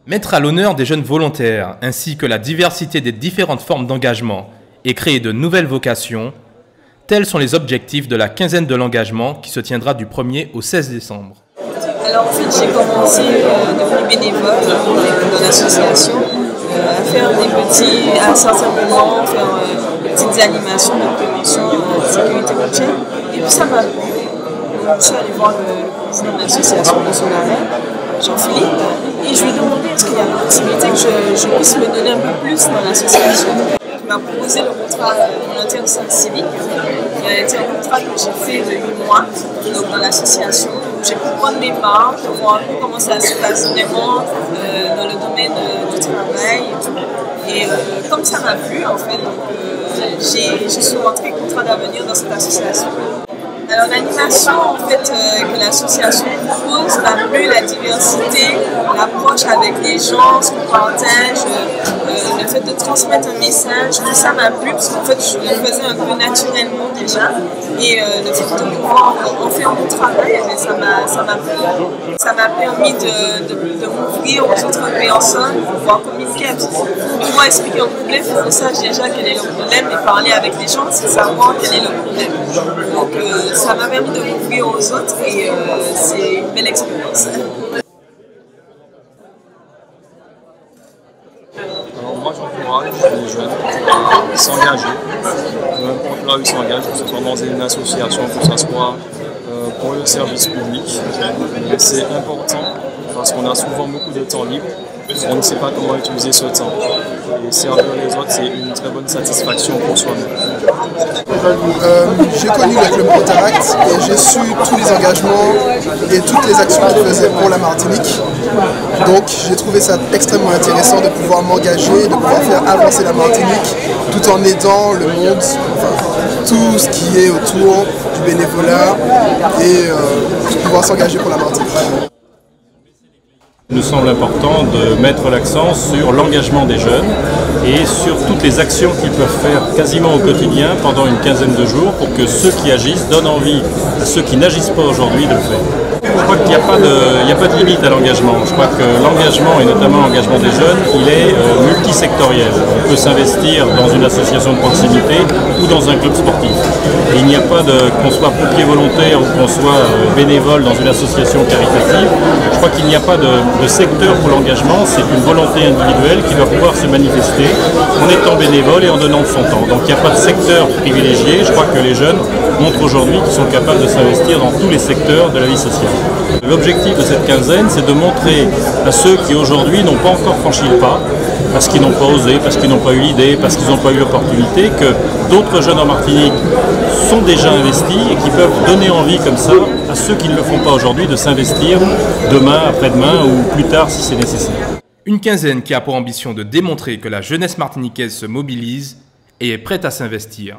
Mettre à l'honneur des jeunes volontaires ainsi que la diversité des différentes formes d'engagement et créer de nouvelles vocations, tels sont les objectifs de la quinzaine de l'engagement qui se tiendra du 1er au 16 décembre. Alors en fait j'ai commencé devenu bénévole dans l'association, à certains moments, faire des petites animations de prévention de sécurité routière. Et puis ça m'a plu. Donc je suis allée voir le président de l'association de son arrêt, Jean-Philippe, et je lui ai demandé est-ce qu'il y a une possibilité que je puisse me donner un peu plus dans l'association. Il m'a proposé le contrat volontaire au service civique. Il a été un contrat que j'ai fait de 8 mois donc dans l'association. J'ai pu prendre mes parts pour voir un peu comment ça se passe vraiment dans le domaine du travail et tout. Et comme ça m'a plu en fait, je suis rentrée contrat d'avenir dans cette association. Alors l'animation en fait, que l'association propose m'a plu, la diversité, l'approche avec les gens, ce qu'on partage, le fait de transmettre un message, tout ça m'a plu parce qu'en fait je le faisais un peu naturellement déjà et le fait de pouvoir en faire mon travail, ça m'a plu. Ça m'a permis de m'ouvrir aux autres personnes, pour pouvoir communiquer, pouvoir expliquer un problème, il faut savoir déjà quel est le problème et parler avec les gens, c'est savoir quel est le problème. Donc ça m'a permis de m'ouvrir aux autres et c'est une belle expérience. Alors moi j'encourage les jeunes à s'engager, peu importe là où ils s'engagent, que ce soit dans une association, que ce soit pour le service public. C'est important parce qu'on a souvent beaucoup de temps libre, on ne sait pas comment utiliser ce temps. Et servir les autres, c'est une très bonne satisfaction pour soi-même. J'ai connu le club Rotaract et j'ai su tous les engagements et toutes les actions qu'ils faisaient pour la Martinique. Donc j'ai trouvé ça extrêmement intéressant de pouvoir m'engager, de pouvoir faire avancer la Martinique tout en aidant le monde, enfin, tout ce qui est autour du bénévolat et de pouvoir s'engager pour la Martinique. Il nous semble important de mettre l'accent sur l'engagement des jeunes et sur toutes les actions qu'ils peuvent faire quasiment au quotidien pendant une quinzaine de jours pour que ceux qui agissent donnent envie à ceux qui n'agissent pas aujourd'hui de le faire. Je crois qu'il n'y a pas de limite à l'engagement. Je crois que l'engagement, et notamment l'engagement des jeunes, il est multisectoriel. On peut s'investir dans une association de proximité ou dans un club sportif. Et il n'y a pas qu'on soit pompier volontaire ou qu'on soit bénévole dans une association caritative. Je crois qu'il n'y a pas de secteur pour l'engagement, c'est une volonté individuelle qui doit pouvoir se manifester en étant bénévole et en donnant de son temps. Donc il n'y a pas de secteur privilégié. Je crois que les jeunes montrent aujourd'hui qu'ils sont capables de s'investir dans tous les secteurs de la vie sociale. L'objectif de cette quinzaine, c'est de montrer à ceux qui aujourd'hui n'ont pas encore franchi le pas, parce qu'ils n'ont pas osé, parce qu'ils n'ont pas eu l'idée, parce qu'ils n'ont pas eu l'opportunité, que d'autres jeunes en Martinique sont déjà investis et qui peuvent donner envie comme ça à ceux qui ne le font pas aujourd'hui de s'investir demain, après-demain ou plus tard si c'est nécessaire. Une quinzaine qui a pour ambition de démontrer que la jeunesse martiniquaise se mobilise et est prête à s'investir.